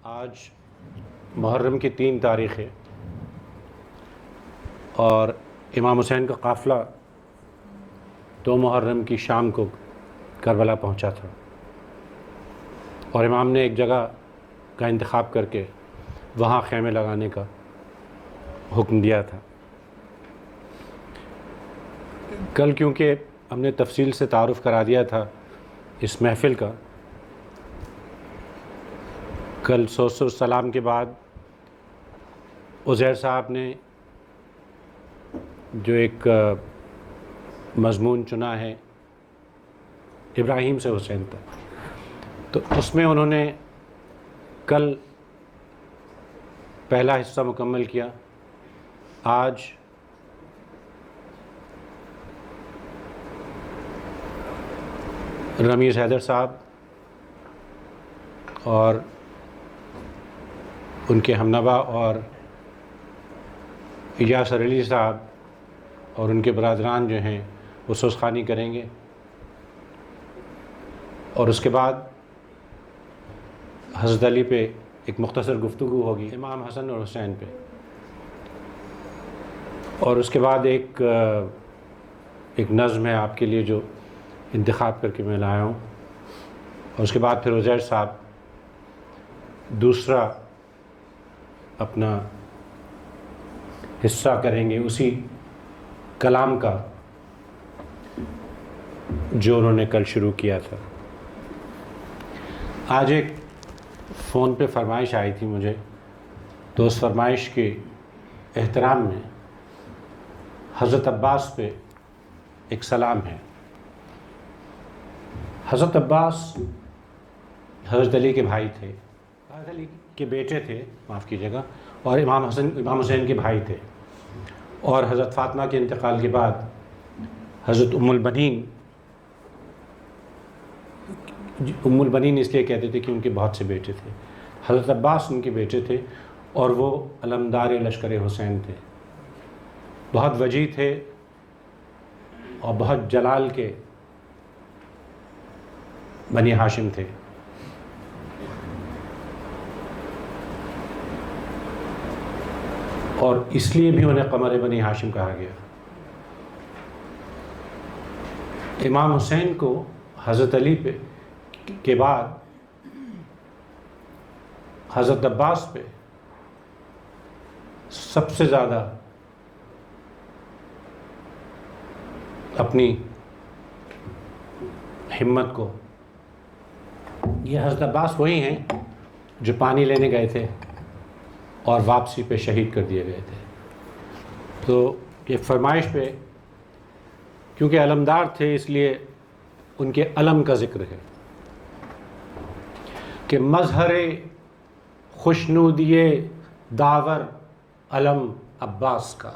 آج محرم کی 3 تاریخ ہے اور امام حسین کا قافلہ 2 محرم کی شام کو کربلا پہنچا تھا اور امام نے ایک جگہ کا انتخاب کر کے وہاں خیمے لگانے کا حکم دیا تھا۔ کل کیونکہ ہم نے تفصیل سے تعارف کرا دیا تھا اس محفل کا، کل سوسو سلام کے بعد عزیر صاحب نے جو ایک مضمون چنا ہے ابراہیم سے حسین تک، تو اس میں انہوں نے کل پہلا حصہ مکمل کیا۔ آج رمیز حیدر صاحب اور ان کے ہمنوا اور یاسر علی صاحب اور ان کے برادران جو ہیں وہ سوزخوانی کریں گے، اور اس کے بعد حضرت علی پہ ایک مختصر گفتگو ہوگی، امام حسن اور حسین پہ، اور اس کے بعد ایک نظم ہے آپ کے لیے جو انتخاب کر کے میں لایا ہوں، اور اس کے بعد پھر عزیر صاحب دوسرا اپنا حصہ کریں گے اسی کلام کا جو انہوں نے کل شروع کیا تھا۔ آج ایک فون پہ فرمائش آئی تھی مجھے، تو اس فرمائش کے احترام میں حضرت عباس پہ ایک سلام ہے۔ حضرت عباس حضرت علی کے بھائی تھے، حضرت علی کے بیٹے تھے، معاف کیجیے گا، اور امام حسین کے بھائی تھے، اور حضرت فاطمہ کے انتقال کے بعد حضرت ام البنین اس لیے کہتے تھے کہ ان کے بہت سے بیٹے تھے، حضرت عباس ان کے بیٹے تھے، اور وہ علمدار لشکر حسین تھے، بہت وجیح تھے اور بہت جلال کے بنی ہاشم تھے۔ اور اس لیے بھی انہیں قمر بنی ہاشم کہا گیا۔ امام حسین کو حضرت علی پہ کے بعد حضرت عباس پہ سب سے زیادہ اپنی ہمت کو، یہ حضرت عباس وہی ہیں جو پانی لینے گئے تھے اور واپسی پہ شہید کر دیے گئے تھے۔ تو یہ فرمائش پہ کیونکہ علمدار تھے اس لیے ان کے علم کا ذکر ہے کہ مظہر خوشنودی داور علم عباس کا،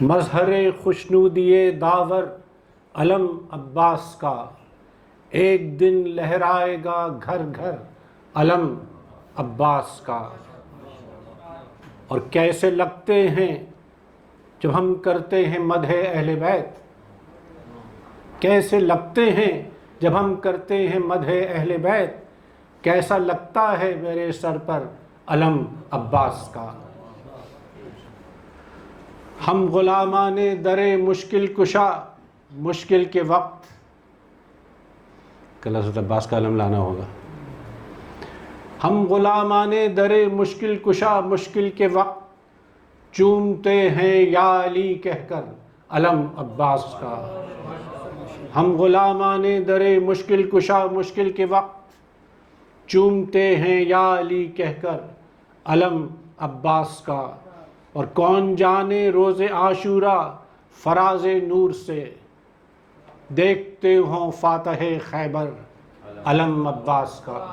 مظہر خوشنودی داور علم عباس کا، ایک دن لہرائے گا گھر گھر علم عباس کا۔ اور کیسے لگتے ہیں جب ہم کرتے ہیں مدح اہل بیت، کیسے لگتے ہیں جب ہم کرتے ہیں مدح اہل بیت، کیسا لگتا ہے میرے سر پر علم عباس کا۔ ہم غلامان در مشکل کشا، مشکل کے وقت، کل حضرت عباس کا علم لانا ہوگا۔ ہم غلامان در مشکل کشا، مشکل کے وقت، چومتے ہیں یا علی کہہ کر علم عباس کا۔ ہم غلامان در مشکل کشا، مشکل کے وقت، چومتے ہیں یا علی کہہ کر علم عباس کا۔ اور کون جانے روز عاشورہ فراز نور سے، دیکھتے ہوں فاتح خیبر علم عباس کا۔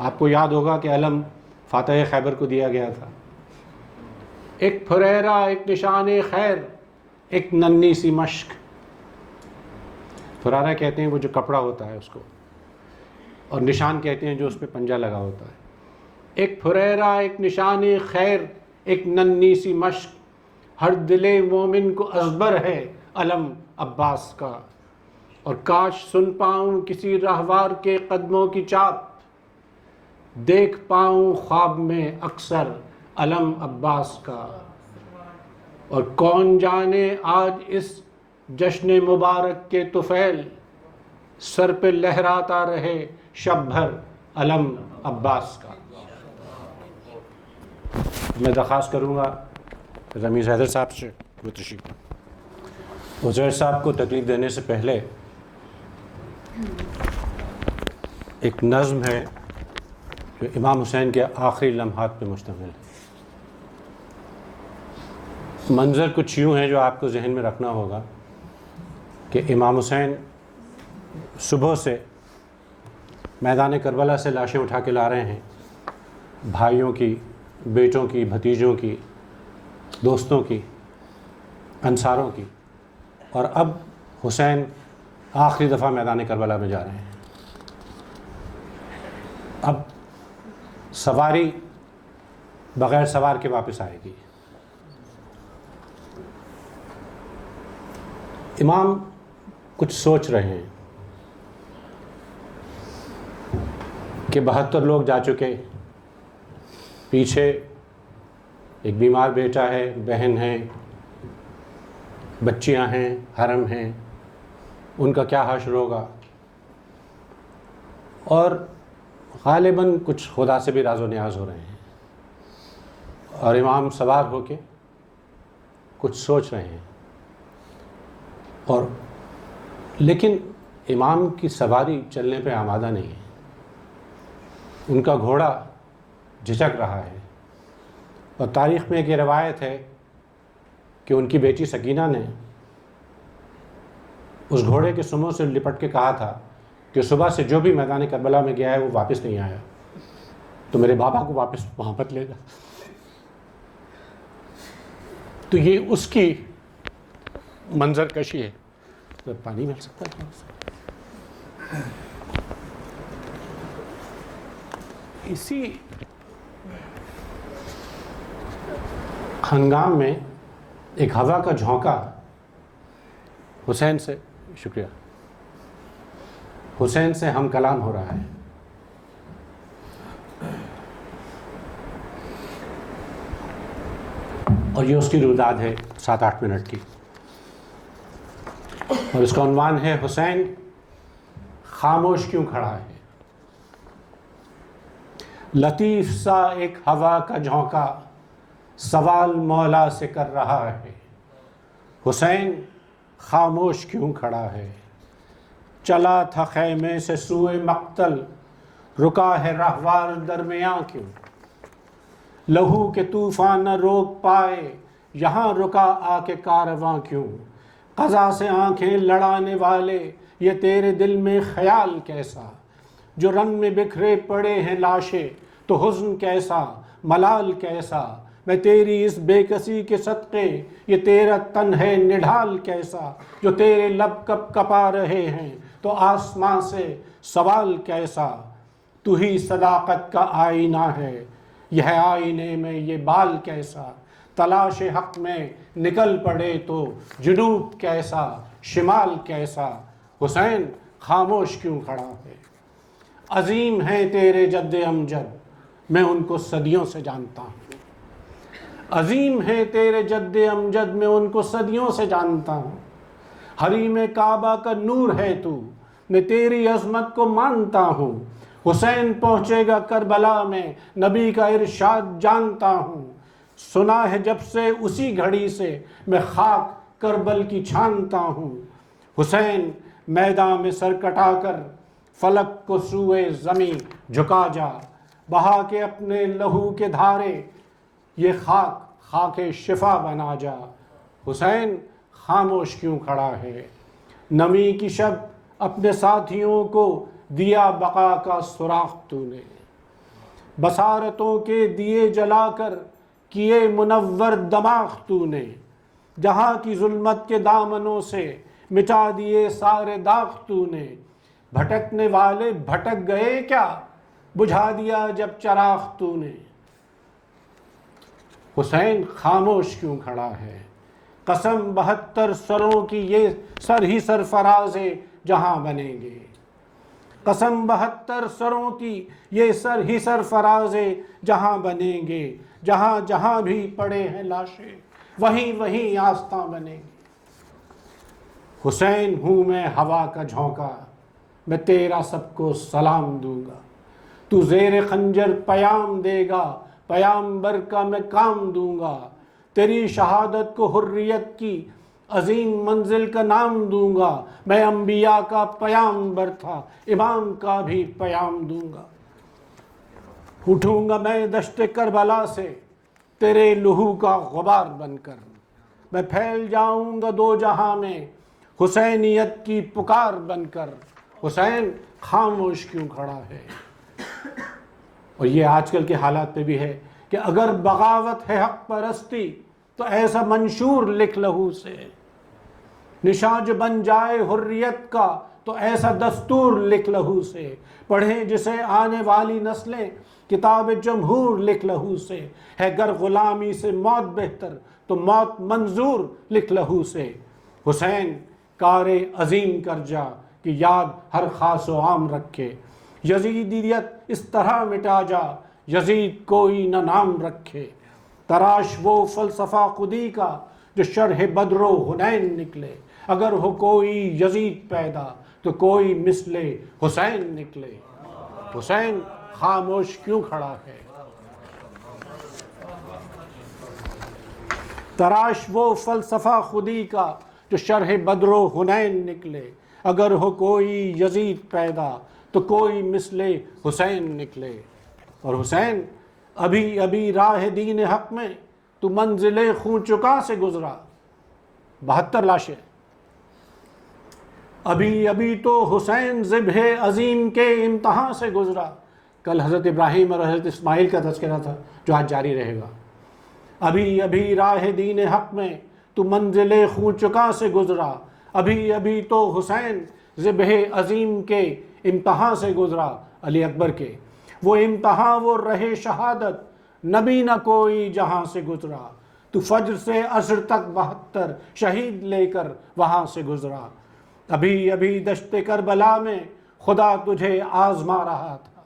آپ کو یاد ہوگا کہ علم فاتح خیبر کو دیا گیا تھا۔ ایک پھریرا، ایک نشان خیر، ایک ننھی سی مشک، پھریرا کہتے ہیں وہ جو کپڑا ہوتا ہے اس کو، اور نشان کہتے ہیں جو اس پہ پنجہ لگا ہوتا ہے۔ ایک پھریرا، ایک نشان خیر، ایک ننھی سی مشک، ہر دل مومن کو ازبر ہے علم عباس کا۔ اور کاش سن پاؤں کسی راہوار کے قدموں کی چاپ، دیکھ پاؤں خواب میں اکثر علم عباس کا، اور کون جانے آج اس جشن مبارک کے طفیل سر پہ لہراتا رہے شب بھر علم عباس کا۔ میں درخواست کروں گا رمیز حیدر صاحب سے وہ تشریف۔ عزیر صاحب کو تکلیف دینے سے پہلے ایک نظم ہے جو امام حسین کے آخری لمحات پہ مشتمل ہے۔ منظر کچھ یوں ہے جو آپ کو ذہن میں رکھنا ہوگا کہ امام حسین صبح سے میدان کربلا سے لاشیں اٹھا کے لا رہے ہیں، بھائیوں کی، بیٹوں کی، بھتیجوں کی، دوستوں کی، انصاروں کی، اور اب حسین آخری دفعہ میدان کربلا میں جا رہے ہیں۔ اب سواری بغیر سوار کے واپس آئے گی۔ امام کچھ سوچ رہے ہیں کہ 72 لوگ جا چکے، پیچھے ایک بیمار بیٹا ہے، بہن ہے، بچیاں ہیں، حرم ہیں، ان کا کیا حشر ہوگا، اور غالباً کچھ خدا سے بھی راز و نیاز ہو رہے ہیں، اور امام سوار ہو کے کچھ سوچ رہے ہیں، اور لیکن امام کی سواری چلنے پہ آمادہ نہیں ہے، ان کا گھوڑا جھجک رہا ہے۔ اور تاریخ میں ایک یہ روایت ہے کہ ان کی بیٹی سکینہ نے اس گھوڑے کے سموں سے لپٹ کے کہا تھا کہ صبح سے جو بھی میدان کربلا میں گیا ہے وہ واپس نہیں آیا، تو میرے بابا کو واپس وہاں پر لے گا۔ تو یہ اس کی منظر کشی ہے۔ تو پانی مل سکتا ہے؟ اسی ہنگام میں ایک ہوا کا جھونکا حسین سے، شکریہ، حسین سے ہم کلام ہو رہا ہے۔ اور یہ اس کی روداد ہے 7-8 منٹ کی، اور اس کا عنوان ہے حسین خاموش کیوں کھڑا ہے۔ لطیف سا ایک ہوا کا جھونکا سوال مولا سے کر رہا ہے، حسین خاموش کیوں کھڑا ہے۔ چلا تھا خیمے سے سوئے مقتل، رکا ہے رہوار درمیاں کیوں۔ لہو کے طوفان نہ روک پائے، یہاں رکا آ کے کارواں کیوں۔ قضا سے آنکھیں لڑانے والے، یہ تیرے دل میں خیال کیسا۔ جو رن میں بکھرے پڑے ہیں لاشیں، تو حزن کیسا، ملال کیسا۔ میں تیری اس بے کسی کے صدقے، یہ تیرا تن ہے نڈھال کیسا۔ جو تیرے لب کپ کپا رہے ہیں، تو آسماں سے سوال کیسا۔ تو ہی صداقت کا آئینہ ہے، یہ ہے آئینے میں یہ بال کیسا۔ تلاش حق میں نکل پڑے تو جنوب کیسا، شمال کیسا۔ حسین خاموش کیوں کھڑا ہے۔ عظیم ہے تیرے جد امجد، میں ان کو صدیوں سے جانتا ہوں۔ عظیم ہے تیرے جد امجد، میں ان کو صدیوں سے جانتا ہوں۔ حریم کعبہ کا نور ہے تو، میں تیری عظمت کو مانتا ہوں۔ حسین پہنچے گا کربلا میں، نبی کا ارشاد جانتا ہوں۔ سنا ہے جب سے اسی گھڑی سے، میں خاک کربل کی چھانتا ہوں۔ حسین میدان میں سر کٹا کر، فلک کو سوئے زمیں جھکا جا۔ بہا کے اپنے لہو کے دھارے، یہ خاک خاک شفا بنا جا۔ حسین خاموش کیوں کھڑا ہے۔ نمی کی شب اپنے ساتھیوں کو دیا بقا کا سراغ تو نے۔ بصارتوں کے دیے جلا کر کیے منور دماغ تو نے۔ جہاں کی ظلمت کے دامنوں سے مٹا دیے سارے داغ تو نے۔ بھٹکنے والے بھٹک گئے کیا، بجھا دیا جب چراغ تو نے۔ حسین خاموش کیوں کھڑا ہے۔ قسم 72 سروں کی یہ سر ہی سرفراز جہاں بنیں گے۔ قسم 72 سروں کی یہ سر ہی سرفرازے جہاں بنیں گے، جہاں جہاں بھی پڑے ہیں لاشیں وہیں وہیں آستاں بنیں گے۔ حسین ہوں میں ہوا کا جھونکا، میں تیرا سب کو سلام دوں گا۔ تو زیر خنجر پیام دے گا، پیامبر کا میں کام دوں گا۔ تیری شہادت کو حریت کی عظیم منزل کا نام دوں گا۔ میں انبیاء کا پیامبر تھا، امام کا بھی پیام دوں گا۔ اٹھوں گا میں دشت کربلا سے تیرے لہو کا غبار بن کر، میں پھیل جاؤں گا دو جہاں میں حسینیت کی پکار بن کر۔ حسین خاموش کیوں کھڑا ہے؟ اور یہ آج کل کے حالات پہ بھی ہے کہ اگر بغاوت ہے حق پرستی تو ایسا منشور لکھ لہو سے، نشاں جو بن جائے حریت کا تو ایسا دستور لکھ لہو سے، پڑھیں جسے آنے والی نسلیں کتاب جمہور لکھ لہو سے، ہے گر غلامی سے موت بہتر تو موت منظور لکھ لہو سے۔ حسین کار عظیم کر جا کہ یاد ہر خاص و عام رکھے، یزیدیت اس طرح مٹا جا یزید کوئی نہ نام رکھے۔ تراش وہ فلسفہ خودی کا جو شرح بدر و حنین نکلے، اگر ہو کوئی یزید پیدا تو کوئی مثل حسین نکلے۔ حسین خاموش کیوں کھڑا ہے؟ تراش وہ فلسفہ خودی کا جو شرح بدر و حنین نکلے، اگر ہو کوئی یزید پیدا تو کوئی مثل حسین نکلے۔ اور حسین ابھی ابھی راہ دین حق میں تو منزل خون چکا سے گزرا، 72 لاشیں۔ ابھی ابھی تو حسین ذبح عظیم کے امتحان سے گزرا۔ کل حضرت ابراہیم اور حضرت اسماعیل کا تذکرہ تھا جو آج جاری رہے گا۔ ابھی ابھی راہ دین حق میں تو منزل خون چکا سے گزرا، ابھی ابھی تو حسین ذبح عظیم کے امتحان سے گزرا۔ علی اکبر کے وہ امتحان وہ رہے شہادت نبی نہ کوئی جہاں سے گزرا، تو فجر سے عصر تک 72 شہید لے کر وہاں سے گزرا۔ ابھی ابھی دشت کربلا میں خدا تجھے آزما رہا تھا،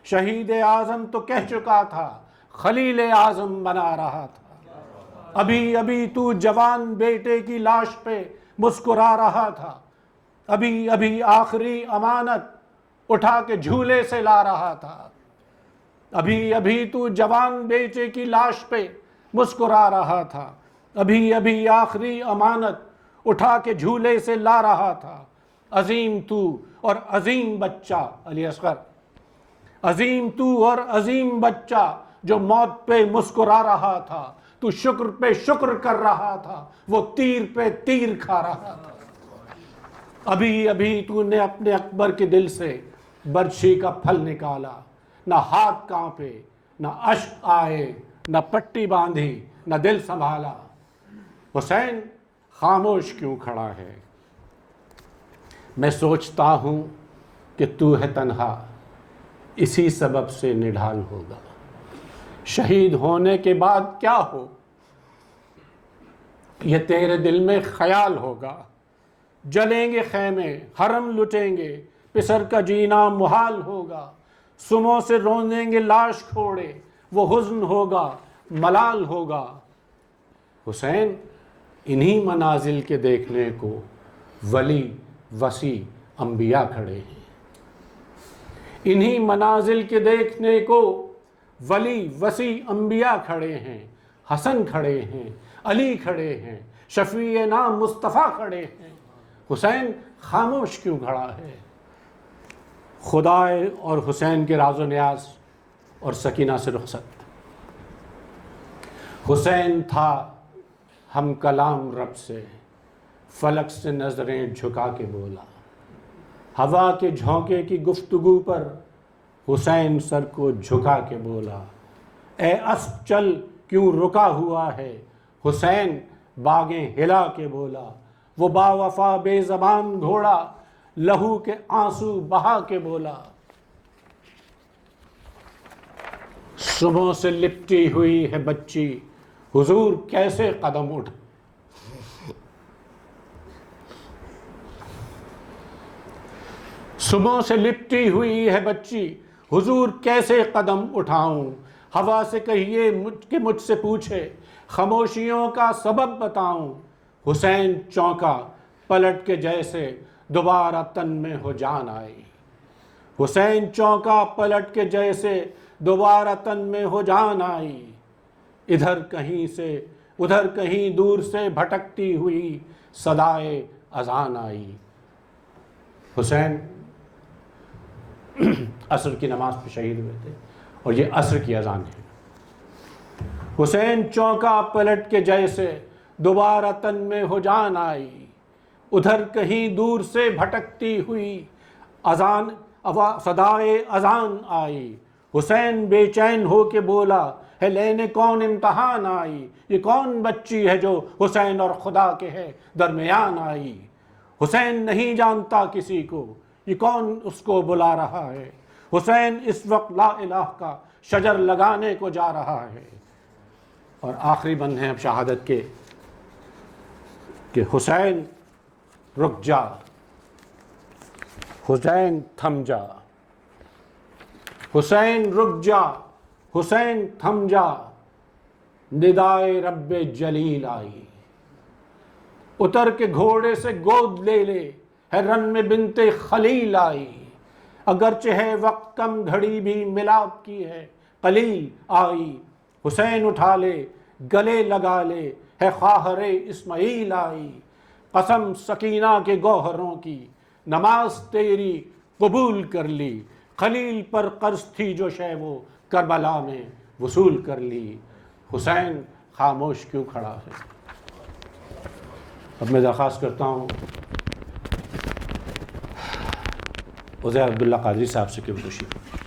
شہید اعظم تو کہہ چکا تھا خلیل اعظم بنا رہا تھا۔ ابھی ابھی تو جوان بیٹے کی لاش پہ مسکرا رہا تھا، ابھی ابھی آخری امانت اٹھا کے جھولے سے لا رہا تھا۔ ابھی ابھی تو جوان بیٹے کی لاش پہ مسکرا رہا تھا، ابھی ابھی آخری امانت اٹھا کے جھولے سے لا رہا تھا۔ عظیم تو اور عظیم بچہ، علی اصغر، عظیم تو اور عظیم بچہ جو موت پہ مسکرا رہا تھا، تو شکر پہ شکر کر رہا تھا، وہ تیر پہ تیر کھا رہا تھا۔ ابھی ابھی تو نے اپنے اکبر کے دل سے برچھی کا پھل نکالا، نہ ہاتھ کانپے، نہ اشک آئے، نہ پٹی باندھی، نہ دل سنبھالا۔ حسین خاموش کیوں کھڑا ہے؟ میں سوچتا ہوں کہ تو ہے تنہا، اسی سبب سے نڈھال ہوگا۔ شہید ہونے کے بعد کیا ہو یہ تیرے دل میں خیال ہوگا۔ جلیں گے خیمے، حرم لٹیں گے، پسر کا جینا محال ہوگا۔ سموں سے روندیں گے لاش کھوڑے، وہ حزن ہوگا، ملال ہوگا۔ حسین انہی منازل کے دیکھنے کو ولی وسیع انبیاء کھڑے ہیں، انہی منازل کے دیکھنے کو ولی وسیع انبیاء کھڑے ہیں۔ حسن کھڑے ہیں، علی کھڑے ہیں، شفیع نام مصطفیٰ کھڑے ہیں۔ حسین خاموش کیوں کھڑا ہے؟ خدا اور حسین کے راز و نیاز اور سکینہ سے رخصت۔ حسین تھا ہم کلام رب سے، فلک سے نظریں جھکا کے بولا۔ ہوا کے جھونکے کی گفتگو پر حسین سر کو جھکا کے بولا۔ اے اسب چل کیوں رکا ہوا ہے، حسین باغیں ہلا کے بولا۔ وہ با وفا بے زبان گھوڑا لہو کے آنسو بہا کے بولا۔ صبح سے لپٹی ہوئی ہے بچی، حضور کیسے قدم اٹھ۔ صبح سے لپٹی ہوئی ہے بچی، حضور کیسے قدم اٹھاؤں؟ ہوا سے کہیے کہ مجھ سے پوچھے، خاموشیوں کا سبب بتاؤں۔ حسین چونکا پلٹ کے جیسے دوبارہ تن میں ہو جان آئی۔ حسین چونکا پلٹ کے جیسے دوبارہ تن میں ہو جان آئی۔ ادھر کہیں دور سے بھٹکتی ہوئی صدائے اذان آئی۔ حسین عصر کی نماز پہ شہید ہوئے تھے اور یہ عصر کی اذان ہے۔ حسین چونکا پلٹ کے جیسے دوبارہ تن میں ہو جان آئی۔ ادھر کہیں دور سے بھٹکتی ہوئی صدائے اذان آئی۔ حسین بے چین ہو کے بولا، ہے لینے کون امتحان آئی؟ یہ کون بچی ہے جو حسین اور خدا کے ہے درمیان آئی؟ حسین نہیں جانتا کسی کو، یہ کون اس کو بلا رہا ہے؟ حسین اس وقت لا الہ کا شجر لگانے کو جا رہا ہے۔ اور آخری بند ہیں اب شہادت کے کہ حسین رک جا، حسین تھم جا، حسین رک جا، حسین تھم جا، ندائے رب جلیل آئی۔ اتر کے گھوڑے سے گود لے لے، ہے رن میں بنت خلیل آئی۔ اگرچہ ہے وقت کم گھڑی بھی ملاپ کی ہے قلیل آئی۔ حسین اٹھا لے گلے لگا لے، ہے خواہر اسماعیل آئی۔ قسم سکینہ کے گوہروں کی، نماز تیری قبول کر لی۔ خلیل پر قرض تھی جو شے وہ کربلا میں وصول کر لی۔ حسین خاموش کیوں کھڑا ہے؟ اب میں درخواست کرتا ہوں عزیر عبداللہ قادری صاحب سے کہ وہ تشریف